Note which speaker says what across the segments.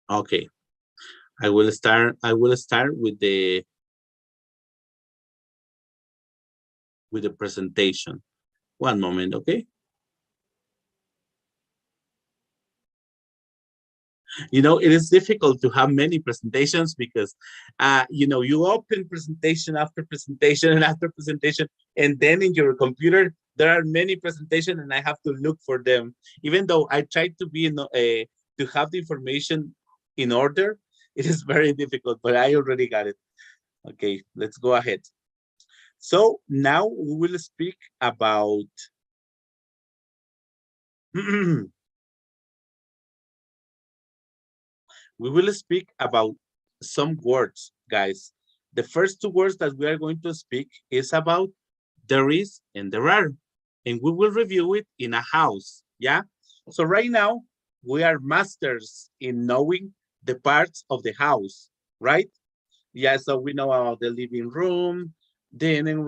Speaker 1: Okay, I will start. I will start with the presentation. One moment, okay? You know, it is difficult to have many presentations because, you know, you open presentation after presentation and after presentation, and then in your computer there are many presentations, and I have to look for them. Even though I try to be to have the information in order, it is very difficult. But I already got it. Okay, let's go ahead. So now we will speak about we will speak about some words, guys. The first two words that we are going to speak is about there is and there are, and we will review it in a house. Yeah. So right now we are masters in knowing the parts of the house, right? Yeah. So we know about the living room, dining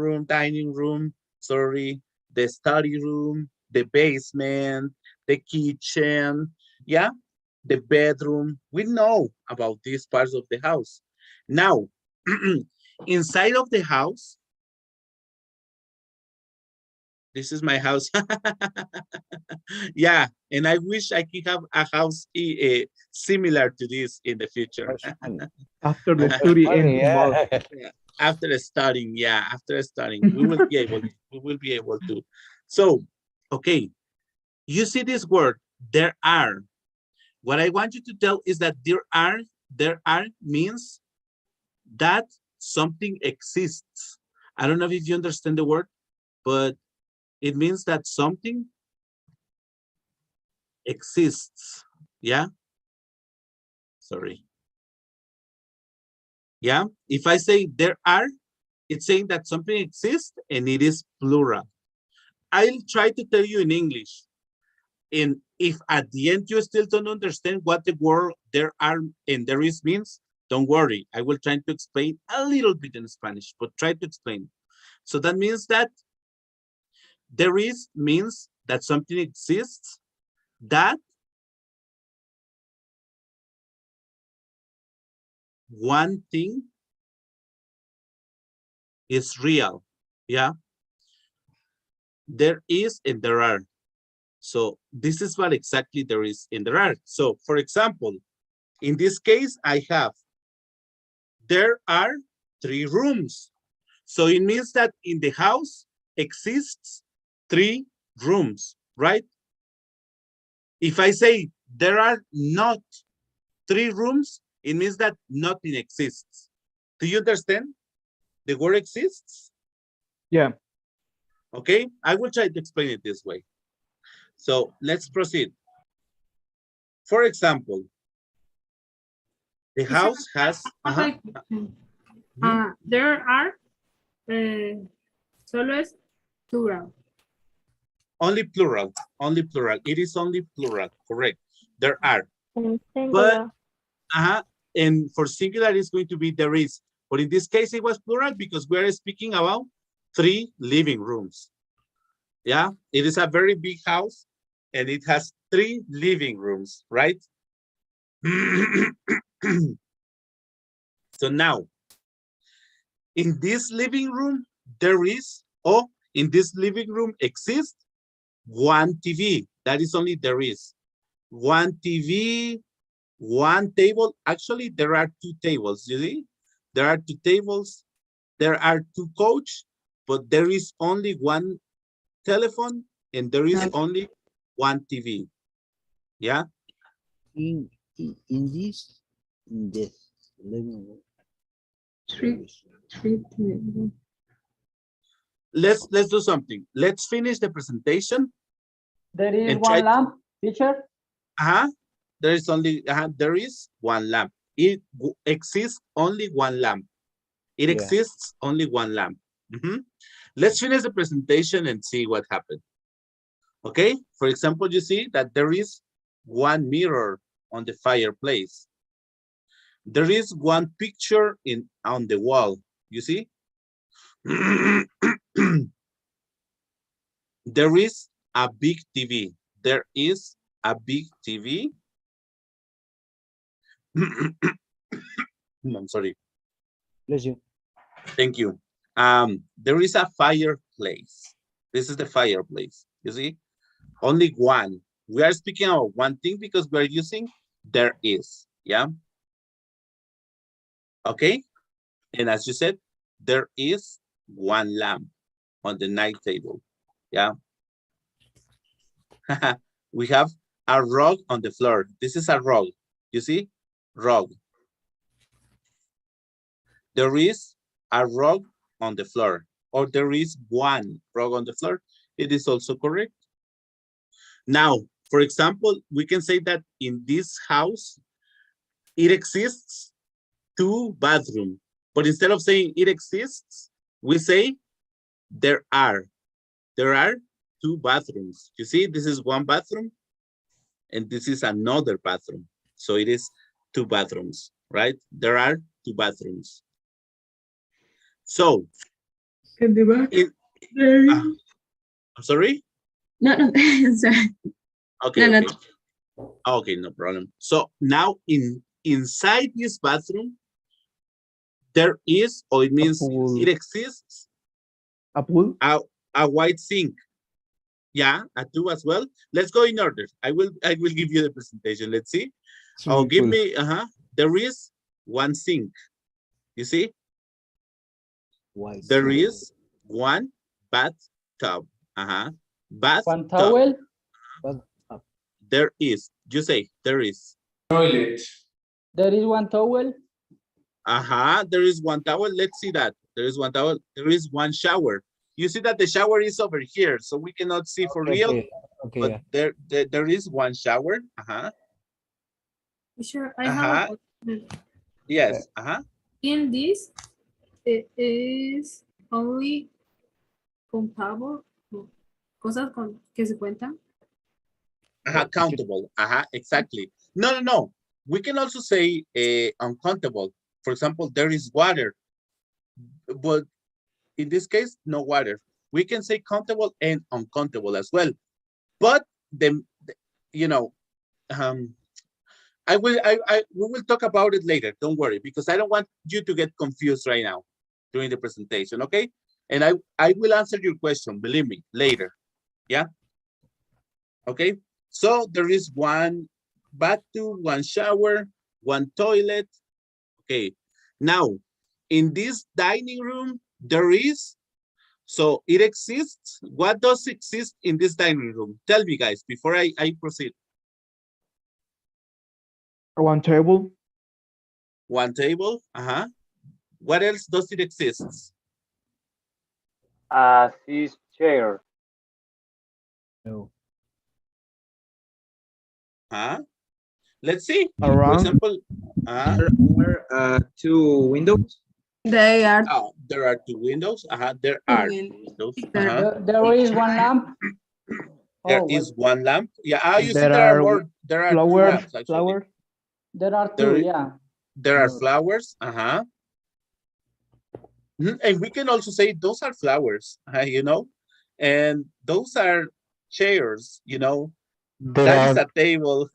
Speaker 1: room, sorry, the study room, the basement, the kitchen. Yeah, the bedroom. We know about these parts of the house. Now, inside of the house, this is my house. Yeah, and I wish I could have a house similar to this in the future.
Speaker 2: That's funny.
Speaker 3: After the
Speaker 2: That's
Speaker 3: study
Speaker 2: funny,
Speaker 3: ends tomorrow.
Speaker 2: yeah.
Speaker 1: Yeah, after studying, yeah, after studying, we will be able. We will be able to. So, okay, you see this word. There are. What I want you to tell is that there are means that something exists. I don't know if you understand the word, but it means that something exists. Yeah. Sorry. Yeah. If I say there are, it's saying that something exists and it is plural. I'll try to tell you in English. And if at the end you still don't understand what the word there are and there is means, don't worry. I will try to explain a little bit in Spanish, but try to explain. So that means that there is means that something exists that one thing is real. Yeah, there is and there are. So this is what exactly there is and there are. So for example, in this case, I have, there are 3 rooms. So it means that in the house exists 3 rooms, right? If I say there are not 3 rooms, it means that nothing exists. Do you understand? The word exists.
Speaker 3: Yeah.
Speaker 1: Okay, I will try to explain it this way. So let's proceed. For example, the house has
Speaker 4: there are solo es plural.
Speaker 1: only plural, only plural. It is only plural, correct. There are,
Speaker 5: And
Speaker 1: but
Speaker 5: singular.
Speaker 1: and for singular it's going to be there is. But in this case, it was plural because we're speaking about 3 living rooms. Yeah, it is a very big house and it has 3 living rooms, right? So now, in this living room, there is, oh, in this living room exists 1 TV. That is only there is. 1 TV, 1 table. Actually, there are 2 tables, you see? There are 2 tables. There are 2 couch, but there is only 1 telephone and there is only 1 TV. Yeah.
Speaker 2: In in this living room.
Speaker 4: Three, three,
Speaker 1: Let's do something. Let's finish the presentation.
Speaker 6: There is
Speaker 1: And try
Speaker 6: one lamp, teacher.
Speaker 1: There is only there is 1 lamp. It exists only 1 lamp. It
Speaker 2: Yeah.
Speaker 1: exists only 1 lamp. Let's finish the presentation and see what happened. Okay. For example, you see that there is 1 mirror on the fireplace. There is 1 picture on the wall. You see? There is a big TV. There is a big TV. I'm sorry.
Speaker 2: Bless you.
Speaker 1: Thank you. There is a fireplace. This is the fireplace. You see, only one. We are speaking about one thing because we are using there is. Yeah. Okay. And as you said, there is one lamp on the night table. Yeah. We have a rug on the floor. This is a rug. You see, rug. There is a rug on the floor, or there is one rug on the floor. It is also correct. Now, for example, we can say that in this house, it exists 2 bathrooms. But instead of saying it exists, we say there are 2 bathrooms. You see, this is one bathroom and this is another bathroom. So it is 2 bathrooms, right? There are 2 bathrooms. So,
Speaker 4: In the back.
Speaker 1: it,
Speaker 4: There is.
Speaker 1: I'm sorry?
Speaker 4: No, sorry.
Speaker 1: Okay,
Speaker 4: No,
Speaker 1: okay. Okay, no problem. So now inside this bathroom, there is, or it means
Speaker 2: pool.
Speaker 1: it exists,
Speaker 2: A pool?
Speaker 1: a white sink. Yeah, a 2 as well. Let's go in order. I will give you the presentation. Let's see. Oh, give me, there is one sink. You see?
Speaker 2: White.
Speaker 1: There is one bathtub. Bathtub.
Speaker 6: One towel.
Speaker 1: There is. You say there is.
Speaker 3: Toilet.
Speaker 6: There is one towel.
Speaker 1: There is one towel. Let's see that. There is one towel. There is one shower. You see that the shower is over here, so we cannot see for real.
Speaker 2: Okay.
Speaker 1: But there is one shower.
Speaker 4: Sure, I have a question.
Speaker 1: Yes.
Speaker 4: In this, it is only contable, cosas que se cuentan.
Speaker 1: Countable. Exactly. No. We can also say uncountable. For example, there is water, but in this case, no water. We can say countable and uncountable as well. But we will talk about it later. Don't worry, because I don't want you to get confused right now during the presentation, okay? And I will answer your question, believe me, later. Yeah. Okay. So there is one bathroom, one shower, one toilet. Okay. Now, in this dining room, there is, so it exists. What does exist in this dining room? Tell me, guys, before I proceed.
Speaker 5: One table.
Speaker 1: One table. What else does it exist?
Speaker 6: This chair.
Speaker 2: No.
Speaker 1: Let's see.
Speaker 5: Around.
Speaker 1: For example,
Speaker 3: There are 2 windows.
Speaker 4: They are.
Speaker 1: there are 2 windows. There are windows.
Speaker 6: There is one lamp.
Speaker 1: There is one lamp. Yeah, you see
Speaker 5: There
Speaker 1: there are
Speaker 5: are
Speaker 1: more. There are 2
Speaker 5: Flowers.
Speaker 1: lamps, actually.
Speaker 5: Flowers.
Speaker 6: There are 2,
Speaker 1: There is-
Speaker 6: yeah.
Speaker 1: There are flowers. And we can also say those are flowers, and those are chairs, that is a table.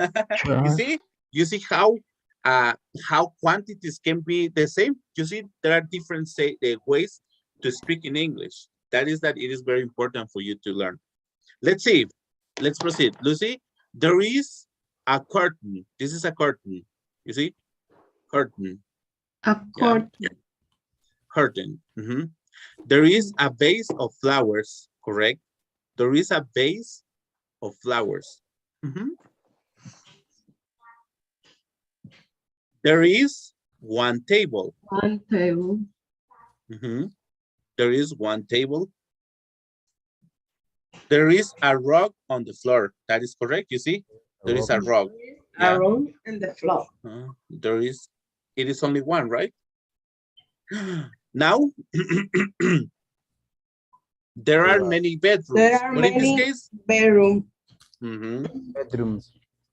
Speaker 1: You see how quantities can be the same. You see, there are different ways to speak in English. That it is very important for you to learn. Let's see. Let's proceed. Lucy, there is a curtain. This is a curtain. You see, curtain.
Speaker 4: A court.
Speaker 1: Curtain. There is a vase of flowers, correct? There is a vase of flowers. There is one table.
Speaker 4: One table.
Speaker 1: There is one table. There is a rug on the floor. That is correct. You see, there is a rug.
Speaker 4: A rug on the floor.
Speaker 1: It is only one, right? Now, there are many bedrooms.
Speaker 7: There are
Speaker 1: but in
Speaker 7: many
Speaker 1: this case,
Speaker 7: bedroom.
Speaker 2: Bedrooms.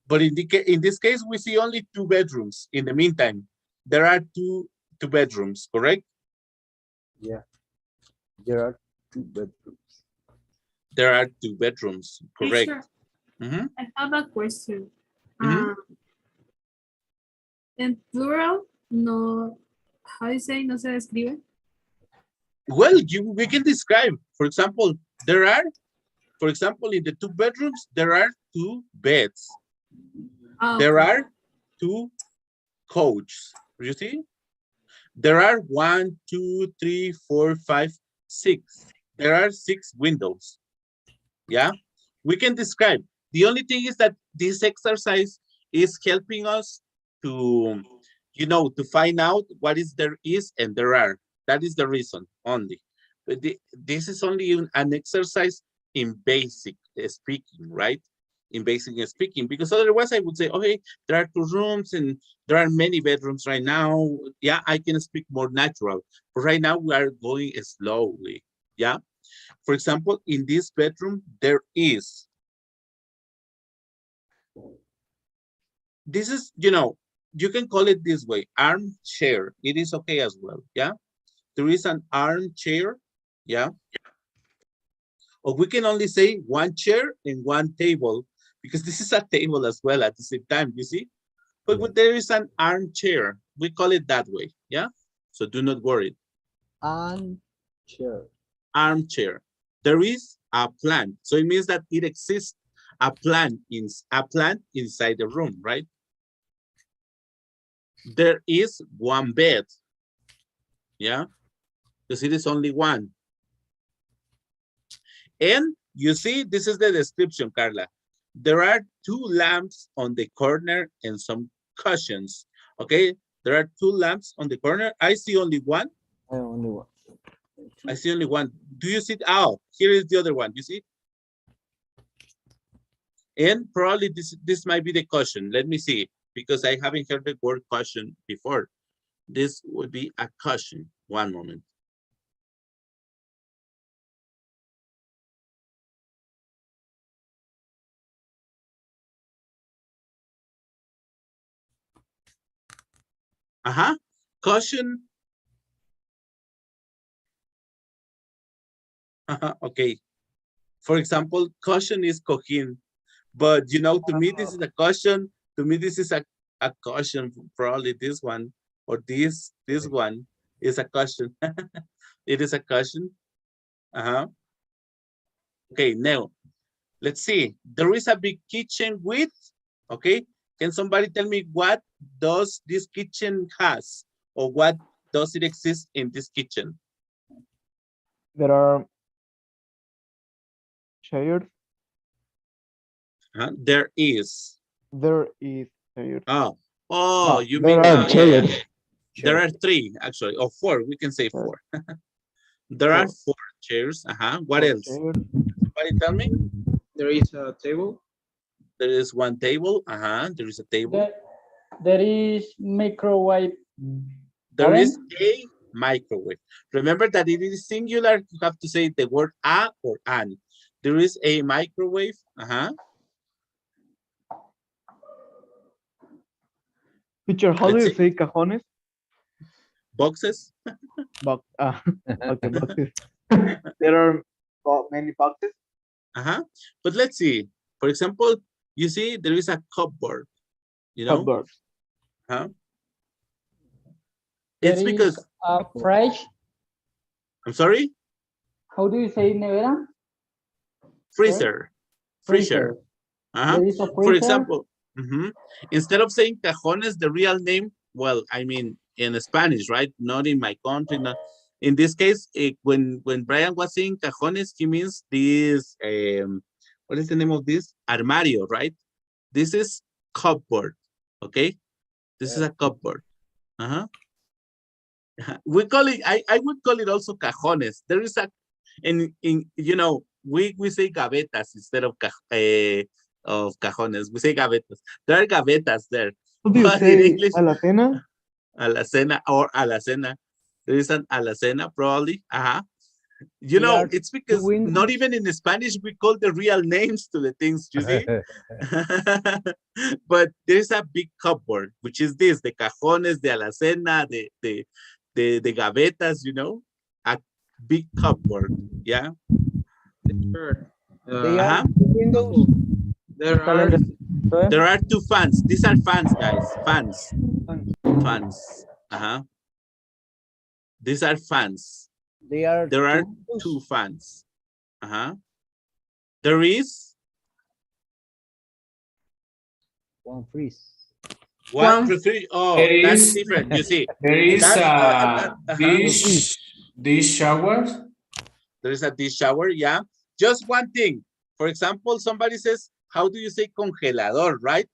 Speaker 1: But in this case, we see only 2 bedrooms. In the meantime, there are two bedrooms, correct?
Speaker 2: Yeah. There are 2 bedrooms.
Speaker 1: There are 2 bedrooms, correct?
Speaker 4: Teacher, I have a question.
Speaker 1: Mhm.
Speaker 5: En plural, no, how do you say, no se describe?
Speaker 1: Well, we can describe, for example, for example, in the 2 bedrooms, there are 2 beds.
Speaker 5: Ah,
Speaker 1: There
Speaker 5: okay.
Speaker 1: are 2 couches, you see? There are 1, 2, 3, 4, 5, 6. There are 6 windows. Yeah, we can describe. The only thing is that this exercise is helping us to, to find out what is there is and there are. That is the reason only. But this is only an exercise in basic speaking, right? In basic speaking, because otherwise I would say, okay, there are 2 rooms and there are many bedrooms right now. Yeah, I can speak more natural. But right now we are going slowly. Yeah. For example, in this bedroom, there is. This is, you can call it this way, armchair. It is okay as well. Yeah. There is an armchair. Yeah. Or we can only say 1 chair and 1 table, because this is a table as well at the same time, you see? But there is an armchair. We call it that way. Yeah. So do not worry.
Speaker 2: Armchair.
Speaker 1: Armchair. There is a plant. So it means that it exists a plant inside the room, right? There is 1 bed. Yeah. Because it is only 1. And you see, this is the description, Carla. There are 2 lamps on the corner and some cushions. Okay. There are 2 lamps on the corner. I see only 1.
Speaker 2: Only 1.
Speaker 1: I see only 1. Do you see? Oh, here is the other one. You see? And probably this might be the cushion. Let me see, because I haven't heard the word cushion before. This would be a cushion. One moment. Cushion. Okay. For example, cushion is cojín. But to me, this is a cushion. To me, this is a cushion. Probably this one or this one is a cushion. It is a cushion. Okay, now let's see. There is a big kitchen with, okay. Can somebody tell me what does this kitchen has, or what does it exist in this kitchen?
Speaker 7: There are chairs.
Speaker 1: There is.
Speaker 7: There is chairs.
Speaker 1: Oh,
Speaker 7: No,
Speaker 1: you
Speaker 7: there
Speaker 1: mean
Speaker 7: are chairs.
Speaker 1: There are 3 actually, or 4. We can say 4. There are 4 chairs. What else?
Speaker 7: Chairs.
Speaker 1: Somebody tell me.
Speaker 3: There is a table.
Speaker 1: There is 1 table. There is a table.
Speaker 6: There is microwave.
Speaker 1: There is a microwave. Remember that it is singular. You have to say the word a or an. There is a microwave.
Speaker 7: Teacher, how do
Speaker 1: Let's
Speaker 7: you
Speaker 1: see.
Speaker 7: say cajones?
Speaker 1: Boxes.
Speaker 7: Okay, boxes. There are many boxes.
Speaker 1: But let's see. For example, you see there is a cupboard.
Speaker 7: Cupboard.
Speaker 1: It's
Speaker 6: There
Speaker 1: because
Speaker 6: is a fridge.
Speaker 1: I'm sorry.
Speaker 6: How do you say nevera?
Speaker 1: Freezer. Freezer.
Speaker 6: There is a freezer.
Speaker 1: For example, instead of saying cajones, the real name, well, I mean, in Spanish, right? Not in my country. Not, in this case, when Brian was saying cajones, he means this, what is the name of this? Armario, right? This is cupboard, okay? This is a cupboard. We call it, I would call it also cajones. There is a, in we say gavetas instead of cajones. We say gavetas. There are gavetas there.
Speaker 7: How do you
Speaker 1: But in
Speaker 7: say
Speaker 1: English,
Speaker 7: alacena?
Speaker 1: alacena or alacena. There is an alacena probably.
Speaker 2: There are
Speaker 1: It's because
Speaker 2: windows.
Speaker 1: not even in Spanish we call the real names to the things, you see? But there's a big cupboard, which is this, the cajones, the alacena, the gavetas, a big cupboard. Yeah.
Speaker 3: Sure.
Speaker 2: They are windows.
Speaker 3: There are
Speaker 1: There are two fans. These are fans, guys. Fans. Fans. These are fans.
Speaker 2: There
Speaker 1: There are two fans. There is
Speaker 2: one freeze.
Speaker 1: one
Speaker 4: One.
Speaker 1: refrigerator. Oh,
Speaker 8: There
Speaker 1: that's
Speaker 8: is-
Speaker 1: different. You see,
Speaker 8: There is
Speaker 1: That's-
Speaker 8: a dish shower.
Speaker 1: there is a dish shower. Yeah. Just one thing. For example, somebody says, how do you say congelador, right?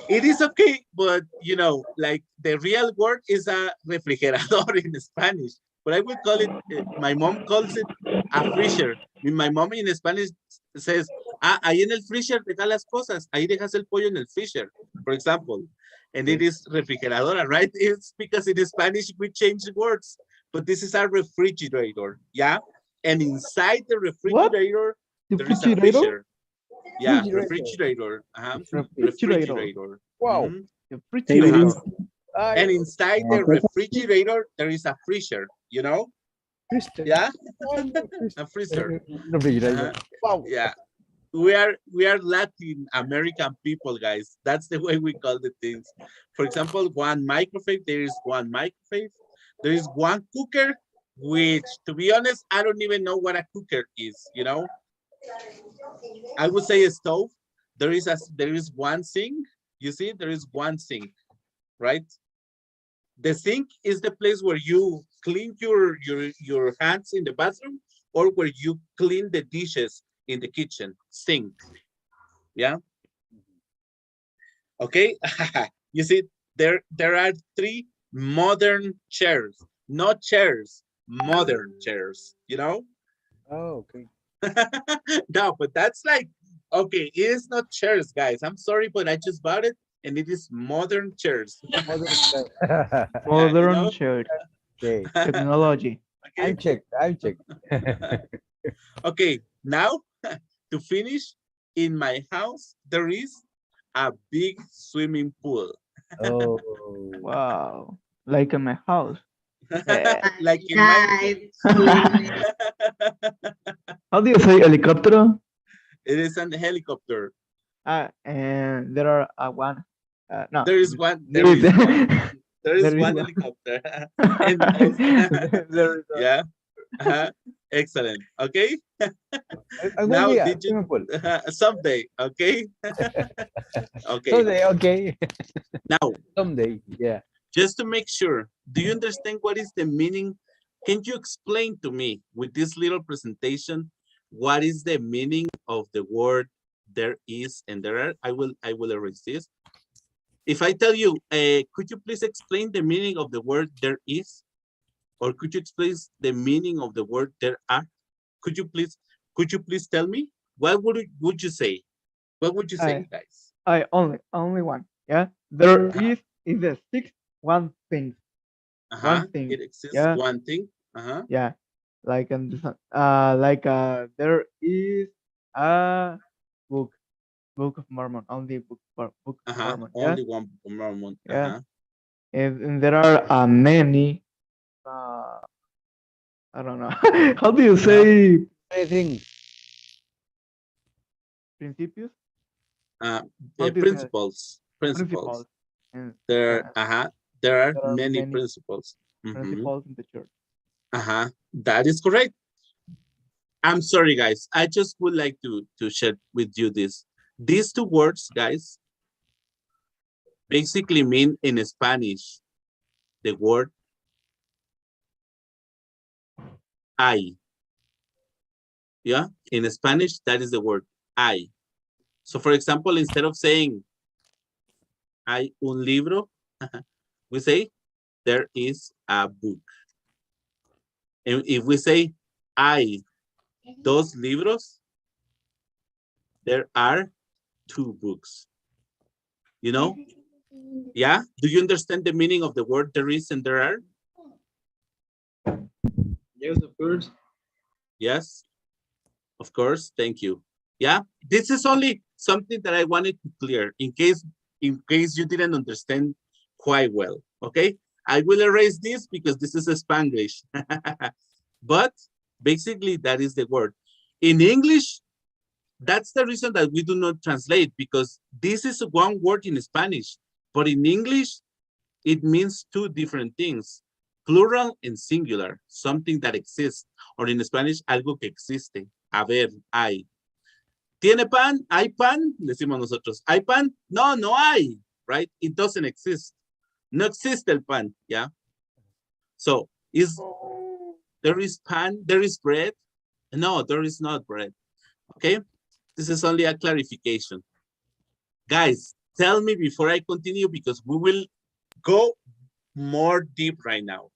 Speaker 1: It is okay, but you know, like the real word is a refrigerador in Spanish. But I will call it, my mom calls it a freezer. My mom in Spanish says, ahí en el freezer dejas las cosas, ahí dejas el pollo en el freezer, for example. And it is refrigeradora, right? It's because in Spanish we change words, but this is a refrigerator, yeah? And inside the refrigerator, there is a freezer. Yeah, refrigerator. Refrigerator.
Speaker 7: Wow.
Speaker 1: Mhm.
Speaker 7: Refrigerator.
Speaker 1: And inside the refrigerator, there is a freezer, you know? Yeah, a freezer.
Speaker 2: Refrigerator.
Speaker 1: Uh-huh. Yeah, we are Latin American people, guys. That's the way we call the things. For example, one microwave, there is one microwave. There is one cooker, which, to be honest, I don't even know what a cooker is, you know? I would say a stove. There is one sink. You see, there is one sink, right? The sink is the place where you clean your hands in the bathroom, or where you clean the dishes in the kitchen. Sink. Yeah. Okay. You see, there are three modern chairs, not chairs, modern chairs. You know.
Speaker 2: Oh, okay.
Speaker 1: No, but that's like, okay, it is not chairs, guys. I'm sorry, but I just bought it, and it is modern chairs.
Speaker 7: Modern
Speaker 1: know?
Speaker 7: chair
Speaker 2: Okay.
Speaker 7: technology.
Speaker 1: Okay.
Speaker 2: I'm checked.
Speaker 1: Okay, now to finish, in my house, there is a big swimming pool.
Speaker 2: Oh.
Speaker 7: Wow. Like in my house. Yeah.
Speaker 1: Like in my,
Speaker 7: How do you say helicopter?
Speaker 1: it is an helicopter.
Speaker 7: And there are one. No.
Speaker 1: There is one,
Speaker 7: there
Speaker 1: there
Speaker 7: is-
Speaker 1: is one, there is
Speaker 7: there is
Speaker 1: one
Speaker 7: one.
Speaker 1: helicopter. And-
Speaker 7: There is a-
Speaker 1: yeah. Excellent. Okay.
Speaker 2: Algún
Speaker 1: Now,
Speaker 2: día,
Speaker 1: did you-
Speaker 2: swimming pool.
Speaker 1: Someday. Okay. Okay.
Speaker 2: Someday, okay.
Speaker 1: Now,
Speaker 2: Someday, yeah.
Speaker 1: just to make sure, do you understand what is the meaning? Can you explain to me with this little presentation, what is the meaning of the word there is and there are? I will erase this. If I tell you, could you please explain the meaning of the word there is? Or could you explain the meaning of the word there are? Could you please tell me? What would you say? What would you say, guys?
Speaker 7: I only one. Yeah. There is the sixth one thing.
Speaker 1: Uh-huh.
Speaker 7: thing,
Speaker 1: It exists,
Speaker 7: yeah.
Speaker 1: one thing. Uh-huh.
Speaker 7: Yeah. Like in the there is a book of Mormon, only book of
Speaker 1: Uh-huh.
Speaker 7: Mormon. Yeah.
Speaker 1: Only one Book of Mormon.
Speaker 7: Yeah.
Speaker 1: Uh-huh.
Speaker 7: And there are many I don't know. How do you say
Speaker 2: I think
Speaker 7: principios?
Speaker 1: The
Speaker 7: How do you say it?
Speaker 1: principles.
Speaker 7: Principles. And
Speaker 1: There are
Speaker 7: there are
Speaker 1: many
Speaker 7: many
Speaker 1: principles. Mhm.
Speaker 7: principles in the church.
Speaker 1: That is correct. I'm sorry, guys. I just would like to share with you this. These two words, guys, basically mean in Spanish the word I. Yeah, in Spanish, that is the word I. So for example, instead of saying hay un libro, we say there is a book. And if we say hay dos libros, there are two books. You know? Yeah? Do you understand the meaning of the word there is and there are?
Speaker 3: Yes, of course.
Speaker 1: Yes? Of course, thank you. Yeah? This is only something that I wanted to clear in case you didn't understand quite well, okay? I will erase this because this is a Spanglish. But basically that is the word. In English, That's the reason that we do not translate, because this is one word in Spanish, but in English, it means two different things, plural and singular, something that exists, or in Spanish, algo que existe, haber, hay. ¿Tiene pan? ¿Hay pan? Decimos nosotros. ¿Hay pan? No, no hay, right? It doesn't exist. No existe el pan, yeah? So, there is pan, there is bread? No, there is not bread, okay? This is only a clarification. Guys, tell me before I continue, because we will go more deep right now.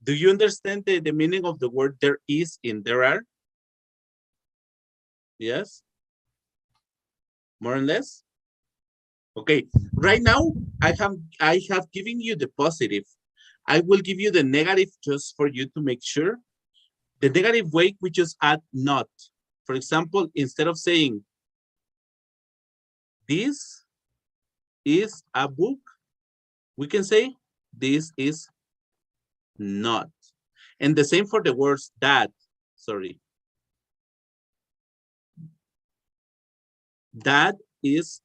Speaker 1: Do you understand the meaning of the word there is and there are? Yes? More or less? Okay, right now I have given you the positive. I will give you the negative just for you to make sure. The negative way, we just add not. For example, instead of saying, this is a book, we can say, this is not. And the same for the words that, sorry. That is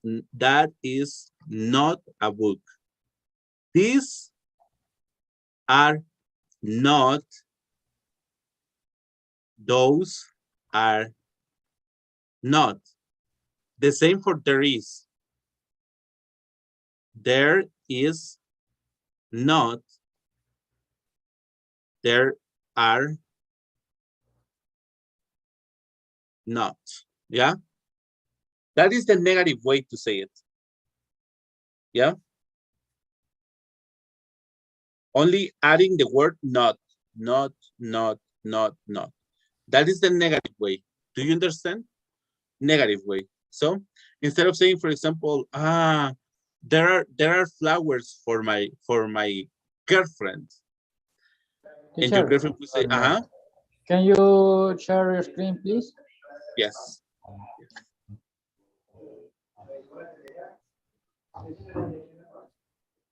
Speaker 1: not a book. These are not. Those are not. The same for there is. There is not. There are not. Yeah? That is the negative way to say it. Yeah? Only adding the word not. Not. That is the negative way. Do you understand? Negative way. So instead of saying, for example, there are flowers for my girlfriend. And your
Speaker 6: Teacher,
Speaker 1: girlfriend would say,
Speaker 6: can you share your screen, please?
Speaker 1: yes.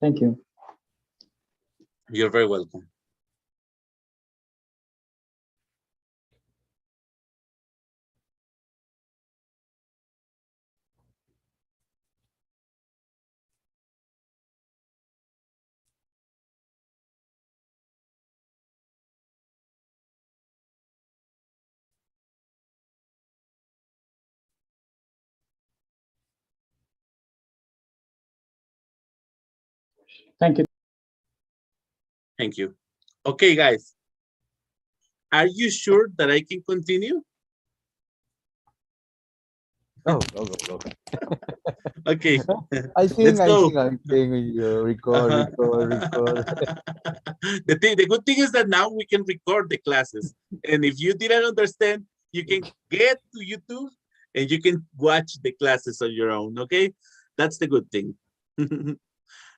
Speaker 6: Thank you.
Speaker 1: You're very welcome.
Speaker 6: Thank you.
Speaker 1: Thank you. Okay, guys. Are you sure that I can continue?
Speaker 2: Oh, go.
Speaker 1: Okay.
Speaker 7: I think,
Speaker 1: Let's go.
Speaker 7: record.
Speaker 1: The good thing is that now we can record the classes. And if you didn't understand, you can get to YouTube and you can watch the classes on your own, okay? That's the good thing.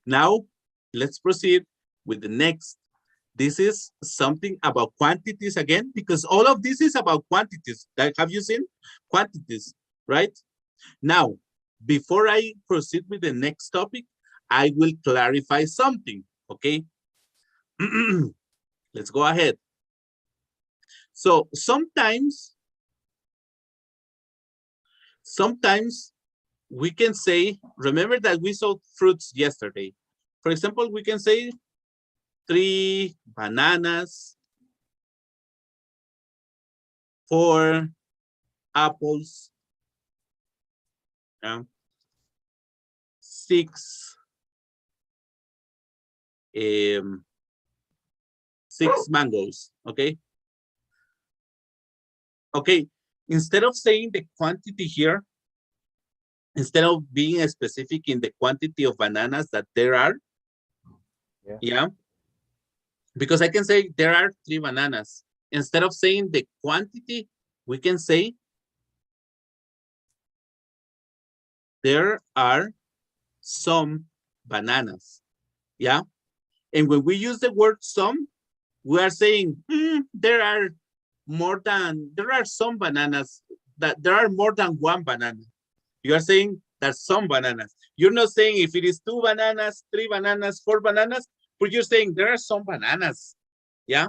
Speaker 1: Now, let's proceed with the next. This is something about quantities again, because all of this is about quantities. Have you seen? Quantities, right? Now, before I proceed with the next topic, I will clarify something, okay? Let's go ahead. So sometimes we can say, remember that we saw fruits yesterday. For example, we can say 3 bananas, 4 apples, 6 mangoes, okay? Okay, instead of saying the quantity here, instead of being specific in the quantity of bananas that there are, yeah, because I can say there are 3 bananas. Instead of saying the quantity, we can say there are some bananas, yeah? And when we use the word some, we are saying there are some bananas, that there are more than 1 banana. You are saying there's some bananas. You're not saying if it is 2 bananas, 3 bananas, 4 bananas, but you're saying there are some bananas, yeah?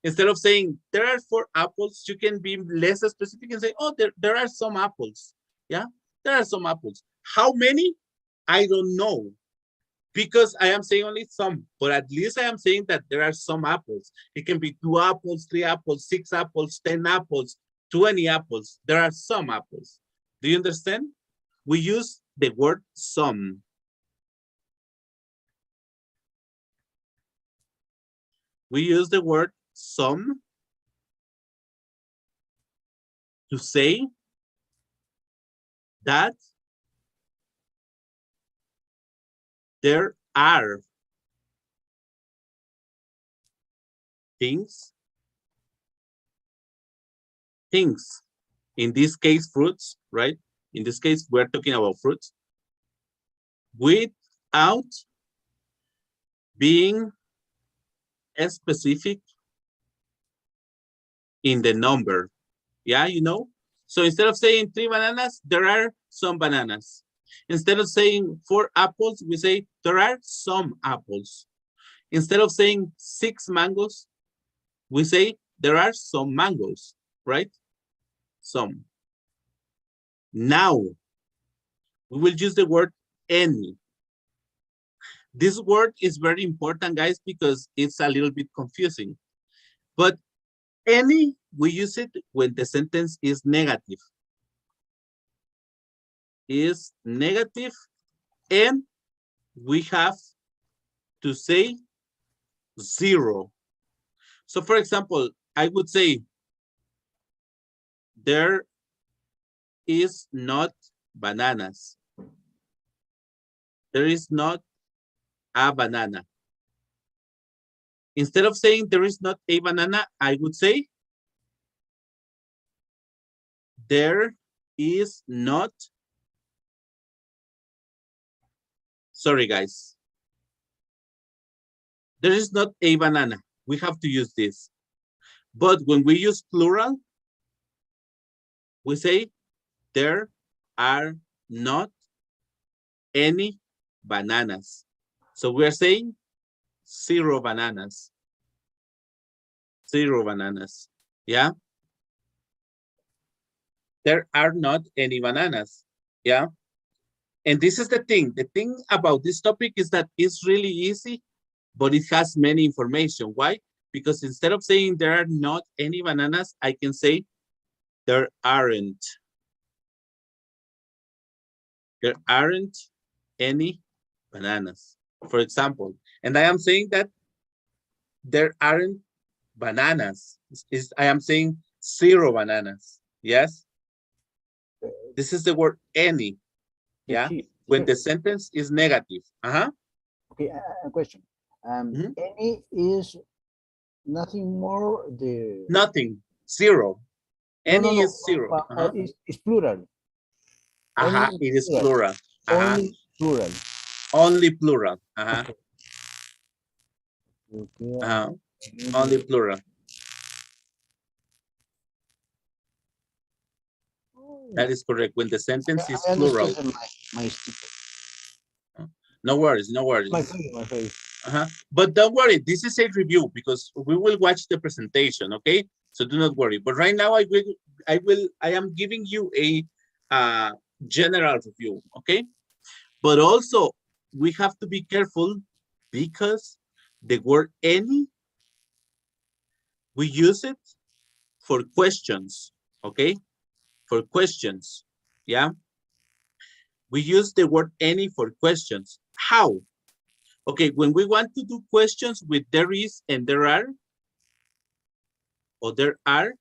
Speaker 1: Instead of saying there are 4 apples, you can be less specific and say, oh, there are some apples. Yeah, there are some apples. How many? I don't know. Because I am saying only some, but at least I am saying that there are some apples. It can be 2 apples, 3 apples, 6 apples, 10 apples, 20 apples. There are some apples. Do you understand? We use the word some. We use the word some to say that there are things, in this case, fruits, right? In this case, we're talking about fruits, without being specific in the number. Yeah, you know? So instead of saying 3 bananas, there are some bananas. Instead of saying 4 apples, we say there are some apples. Instead of saying 6 mangoes, we say there are some mangoes, right? Some. Now, we will use the word any. This word is very important, guys, because it's a little bit confusing. But any, we use it when the sentence is negative. Is negative, and we have to say 0. So for example, I would say there is not bananas. There is not a banana. Instead of saying there is not a banana, I would say there is not. Sorry, guys. There is not a banana. We have to use this. But when we use plural, we say there are not any bananas. So we're saying 0 bananas. 0 bananas. Yeah. There are not any bananas. Yeah. And this is the thing. The thing about this topic is that it's really easy, but it has many information. Why? Because instead of saying there are not any bananas, I can say there aren't. There aren't any bananas, for example. And I am saying that there aren't bananas. I am saying 0 bananas. Yes? This is the word any. Yeah? When the sentence is negative.
Speaker 2: Okay, a question. Any is nothing more the...
Speaker 1: Nothing. 0. Any
Speaker 2: No,
Speaker 1: is 0.
Speaker 2: It's plural.
Speaker 1: It is plural.
Speaker 2: Only plural.
Speaker 1: Only plural.
Speaker 2: Okay.
Speaker 1: Only plural. That is correct. When the sentence is plural.
Speaker 2: My stick.
Speaker 1: No worries, no worries.
Speaker 2: My favorite.
Speaker 1: But don't worry, this is a review because we will watch the presentation, okay? So do not worry. But right now I am giving you a general review, okay? But also we have to be careful because the word any, we use it for questions, okay? For questions, yeah? We use the word any for questions. How? Okay, when we want to do questions with there is and there are, or there are,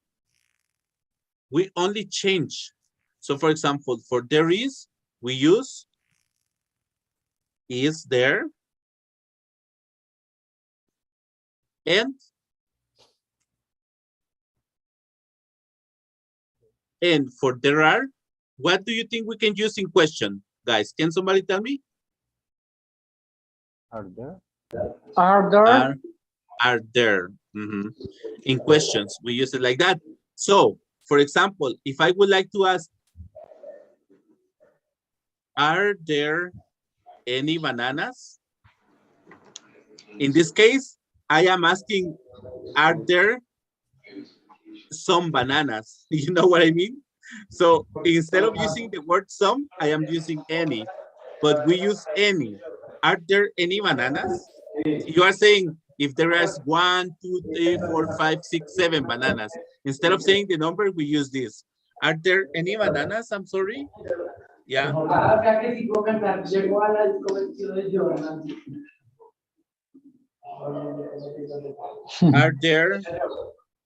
Speaker 1: we only change. So for example, for there is, we use is there, and for there are, what do you think we can use in question, guys? Can somebody tell me?
Speaker 2: Are there?
Speaker 1: Are there. In questions, we use it like that. So, for example, if I would like to ask, are there any bananas? In this case, I am asking, are there some bananas. You know what I mean? So instead of using the word some, I am using any, but we use any. Are there any bananas? You are saying if there is 1, 2, 3, 4, 5, 6, 7 bananas. Instead of saying the number, we use this. Are there any bananas? I'm sorry. Yeah. Are there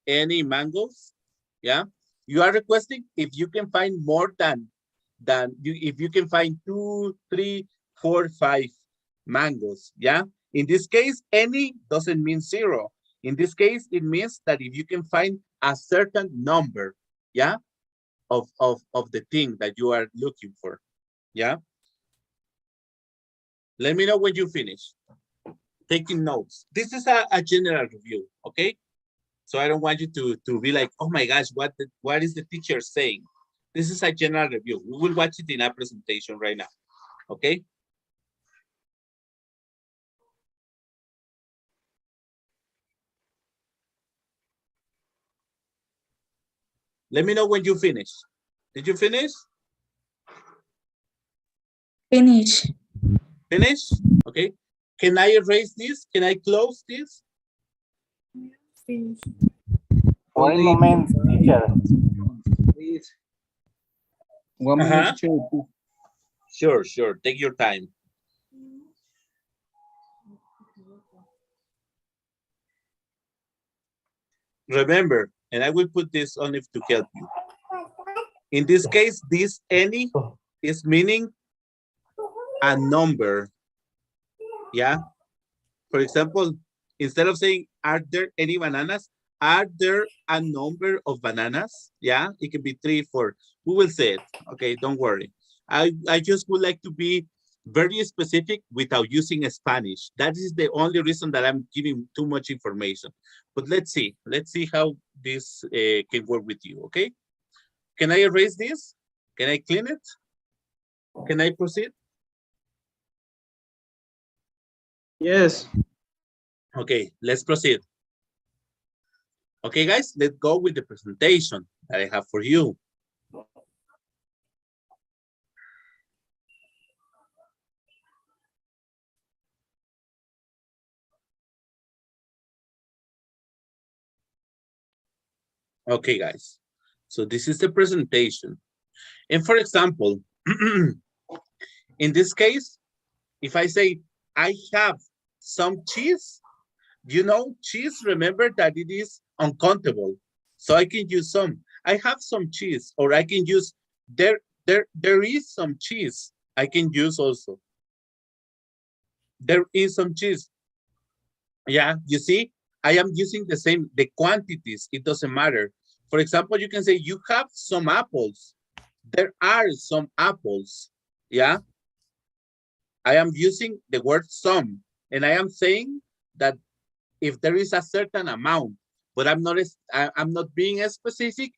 Speaker 1: any mangoes? Yeah. You are requesting if you can find more than if you can find 2, 3, 4, 5 mangoes. Yeah. In this case, any doesn't mean 0. In this case, it means that if you can find a certain number, yeah, of the thing that you are looking for. Yeah. Let me know when you finish taking notes. This is a general review, okay? So I don't want you to be like, oh my gosh, what is the teacher saying? This is a general review. We will watch it in our presentation right now, okay? Let me know when you finish. Did you finish?
Speaker 9: Finish.
Speaker 1: Finish? Okay. Can I erase this? Can I close this?
Speaker 5: Finish.
Speaker 2: One moment, teacher.
Speaker 3: Please. One
Speaker 1: Uh-huh.
Speaker 3: minute, teacher, please.
Speaker 1: Sure, sure. Take your time. Remember, and I will put this only to help you. In this case, this any is meaning a number. Yeah. For example, instead of saying, are there any bananas? Are there a number of bananas? Yeah, it can be 3, 4. We will say it. Okay, don't worry. I just would like to be very specific without using Spanish. That is the only reason that I'm giving too much information. But let's see how this can work with you, okay? Can I erase this? Can I clean it? Can I proceed?
Speaker 3: Yes.
Speaker 1: Okay, let's proceed. Okay, guys, let's go with the presentation that I have for you. Okay, guys, so this is the presentation. And for example, in this case, if I say, I have some cheese, you know, cheese, remember that it is uncountable. So I can use some. I have some cheese, or I can use, there is some cheese. I can use also. There is some cheese. Yeah, you see, I am using the quantities. It doesn't matter. For example, you can say, you have some apples. There are some apples. Yeah. I am using the word some, and I am saying that if there is a certain amount, but I'm not being specific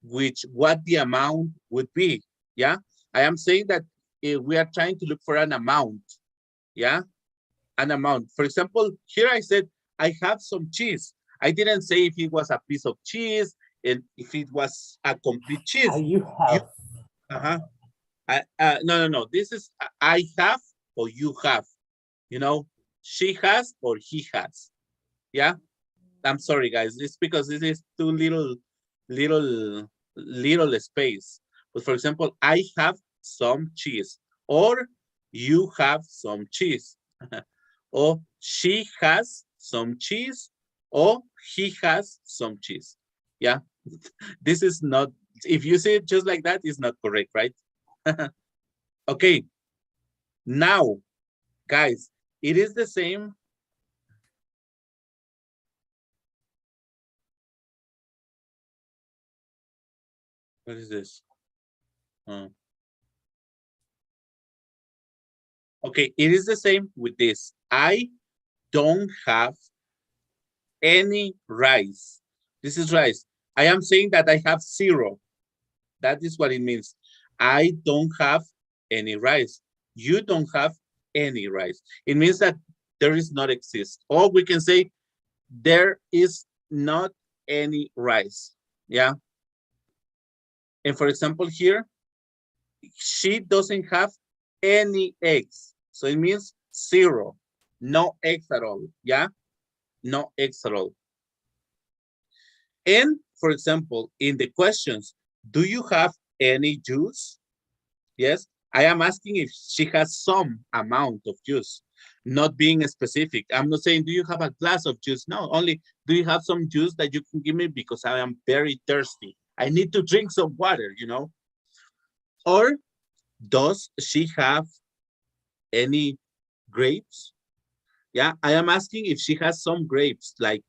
Speaker 1: what the amount would be. Yeah. I am saying that if we are trying to look for an amount. Yeah. An amount. For example, here I said, I have some cheese. I didn't say if it was a piece of cheese and if it was a complete cheese.
Speaker 2: You have.
Speaker 1: No. This is I have or you have. You know, she has or he has. Yeah. I'm sorry, guys. It's because this is too little space. But for example, I have some cheese, or you have some cheese. Or she has some cheese, or he has some cheese. Yeah, this is not, if you say it just like that, it's not correct, right? Okay, now, guys, it is the same. What is this? Okay, it is the same with this. I don't have any rice. This is rice. I am saying that I have 0. That is what it means. I don't have any rice. You don't have any rice. It means that there is not exist. Or we can say there is not any rice. Yeah. And for example, here, she doesn't have any eggs. So it means 0, no eggs at all. Yeah, no eggs at all. And for example, in the questions, do you have any juice? Yes, I am asking if she has some amount of juice, not being specific. I'm not saying, do you have a glass of juice? No, only, do you have some juice that you can give me because I am very thirsty. I need to drink some water, you know? Or does she have any grapes? Yeah, I am asking if she has some grapes, like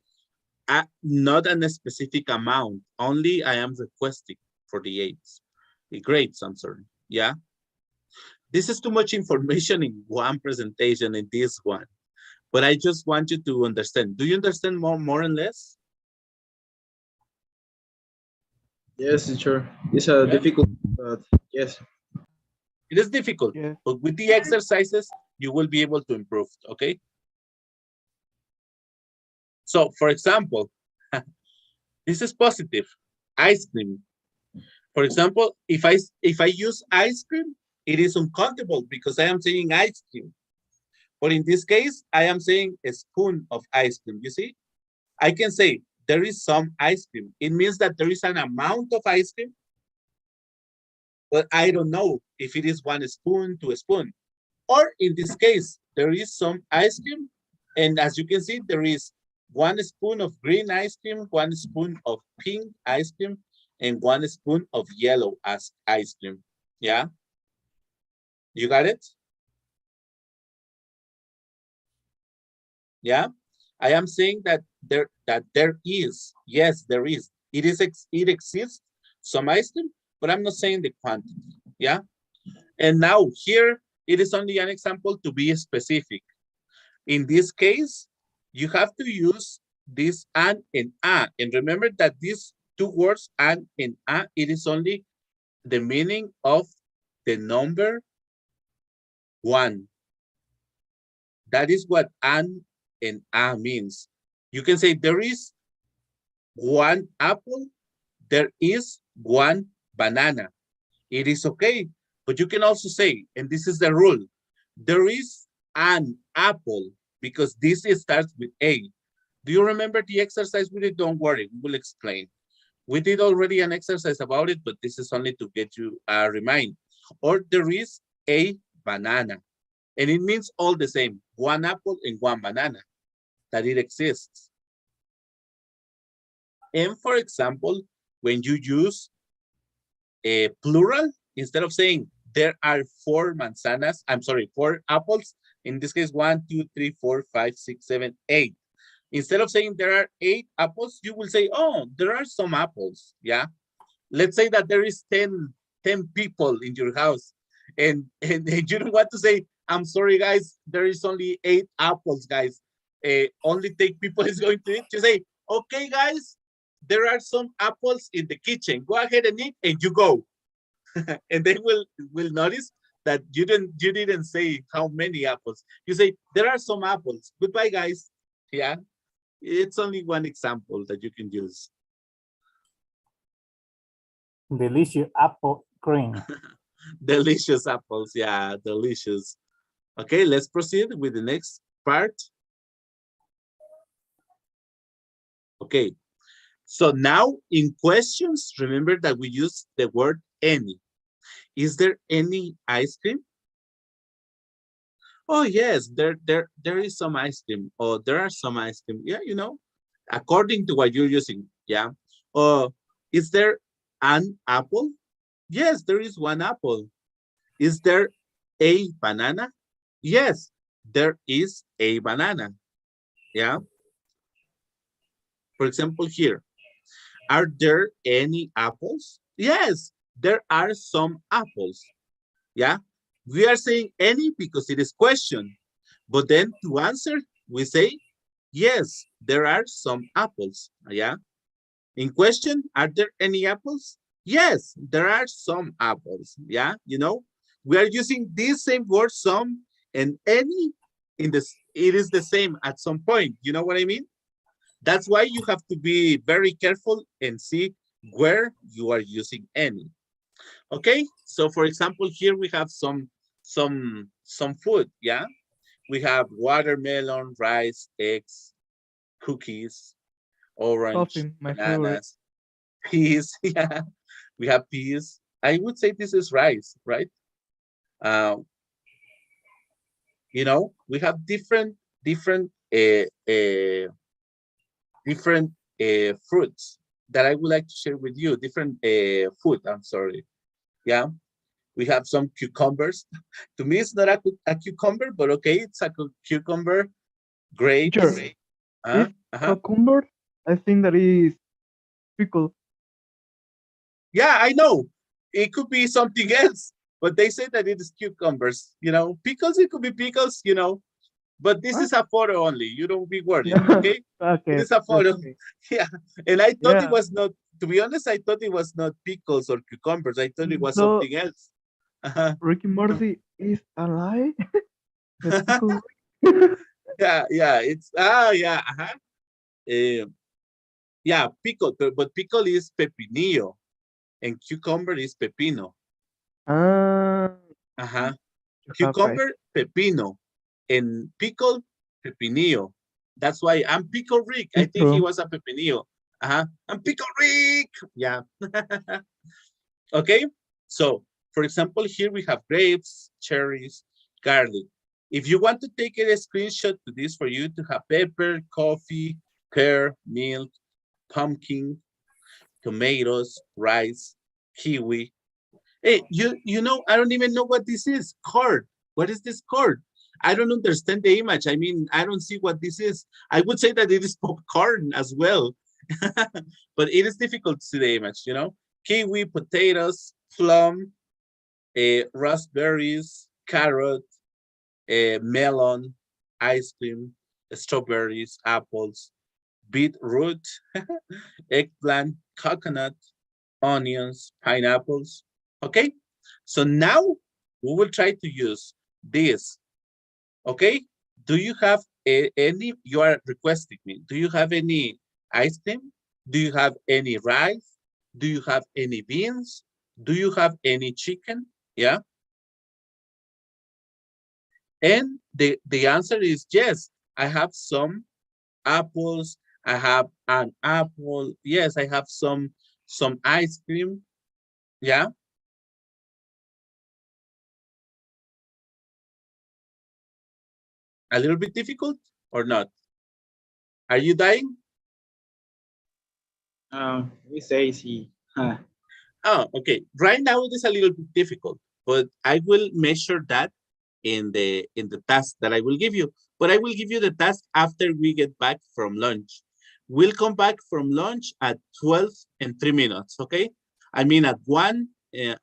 Speaker 1: not a specific amount, only I am requesting for the eggs. The grapes, I'm sorry, yeah? This is too much information in one presentation in this one, but I just want you to understand. Do you understand more and less?
Speaker 3: Yes, teacher. It's a
Speaker 1: Yeah.
Speaker 3: difficult, but yes.
Speaker 1: It is difficult,
Speaker 7: Yeah.
Speaker 1: but with the exercises, you will be able to improve, okay? So, for example, this is positive, ice cream. For example, if I use ice cream, it is uncountable because I am saying ice cream. But in this case, I am saying a spoon of ice cream, you see? I can say there is some ice cream. It means that there is an amount of ice cream, but I don't know if it is 1 spoon, 2 spoon. Or in this case, there is some ice cream, and as you can see, there is 1 spoon of green ice cream, 1 spoon of pink ice cream, and 1 spoon of yellow ice cream. Yeah? You got it? Yeah? I am saying that there is, yes, there is. It exists, some ice cream, but I'm not saying the quantity. Yeah? And now here, it is only an example to be specific. In this case, you have to use this and a. And remember that these 2 words, and a, it is only the meaning of the number 1. That is what and a means. You can say there is 1 apple, there is 1 banana. It is okay, but you can also say, and this is the rule, there is an apple, because this starts with A. Do you remember the exercise we did? Don't worry, we will explain. We did already an exercise about it, but this is only to get you a remind. Or there is a banana, and it means all the same, 1 apple and 1 banana, that it exists. And for example, when you use a plural, instead of saying there are 4 manzanas, I'm sorry, 4 apples, in this case, 1, 2, 3, 4, 5, 6, 7, 8. Instead of saying there are 8 apples, you will say, oh, there are some apples, yeah? Let's say that there is 10 people in your house, and you don't want to say, I'm sorry, guys, there is only 8 apples, guys. Only 10 people is going to eat. You say, okay, guys, there are some apples in the kitchen. Go ahead and eat, and you go. And they will notice that you didn't say how many apples. You say, there are some apples. Goodbye, guys. Yeah, it's only one example that you can use.
Speaker 2: Delicious apple cream.
Speaker 1: Delicious apples, yeah, delicious. Okay, let's proceed with the next part. Okay, so now in questions, remember that we use the word any. Is there any ice cream? Oh yes, there is some ice cream. Or there are some ice cream. Yeah, you know, according to what you're using. Yeah. Is there an apple? Yes, there is 1 apple. Is there a banana? Yes, there is a banana. Yeah. For example, here, are there any apples? Yes, there are some apples. Yeah, we are saying any because it is question, but then to answer, we say, yes, there are some apples. Yeah. In question, are there any apples? Yes, there are some apples. Yeah, you know, we are using this same word, some and any in this, it is the same at some point. You know what I mean? That's why you have to be very careful and see where you are using any. Okay, so for example, here we have some food, yeah? We have watermelon, rice, eggs, cookies, orange,
Speaker 7: Coffee, my favorite.
Speaker 1: bananas, peas, yeah. We have peas. I would say this is rice, right? You know, we have different fruits that I would like to share with you. Different food, I'm sorry. Yeah, we have some cucumbers. To me, it's not a cucumber, but okay, it's a cucumber. Grapes.
Speaker 7: Teacher,
Speaker 1: Uh-huh,
Speaker 7: Is cucumber? I think that is pickle.
Speaker 1: Yeah, I know. It could be something else, but they say that it is cucumbers. You know, pickles, it could be pickles, you know, but this is a photo only. You don't be worried,
Speaker 7: Yeah.
Speaker 1: okay?
Speaker 7: Okay.
Speaker 1: It is a photo.
Speaker 7: okay.
Speaker 1: Yeah, and I thought
Speaker 7: Yeah.
Speaker 1: it was not, to be honest, I thought it was not pickles or cucumbers. I thought it was
Speaker 7: So-
Speaker 1: something else. Uh-huh.
Speaker 7: Ricky Morty is a lie? The pickle.
Speaker 1: Yeah, it's, yeah, uh-huh. Yeah, pickle, but pickle is pepinillo, and cucumber is pepino.
Speaker 7: Ah,
Speaker 1: Uh-huh.
Speaker 7: you have right.
Speaker 1: Cucumber, pepino, and pickle, pepinillo. That's why I'm Pickle Rick. I
Speaker 7: It's
Speaker 1: think he
Speaker 7: true.
Speaker 1: was a pepinillo. Uh-huh. I'm Pickle Rick. Yeah. Okay. So, for example, here we have grapes, cherries, garlic. If you want to take a screenshot to this for you to have pepper, coffee, pear, milk, pumpkin, tomatoes, rice, kiwi. Hey, you know, I don't even know what this is. Corn. What is this corn? I don't understand the image. I mean, I don't see what this is. I would say that it is popcorn as well, but it is difficult to see the image, you know? Kiwi, potatoes, plum, raspberries, carrot, melon, ice cream, strawberries, apples, beetroot, eggplant, coconut, onions, pineapples. Okay, so now we will try to use this. Okay, do you have any, you are requesting me, do you have any ice cream? Do you have any rice? Do you have any beans? Do you have any chicken? Yeah. And the answer is yes, I have some apples. I have an apple. Yes, I have some ice cream. Yeah. A little bit difficult or not? Are you dying?
Speaker 3: We say sí. Huh.
Speaker 1: Oh, okay. Right now it is a little bit difficult, but I will measure that in the task that I will give you. But I will give you the task after we get back from lunch. We'll come back from lunch at 12 and 3 minutes, okay? I mean at 1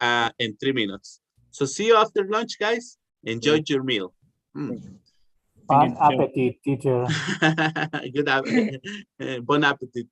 Speaker 1: and 3 minutes. So see you after lunch, guys. Enjoy your meal.
Speaker 2: Bon appetit, teacher.
Speaker 1: Good bon appetit.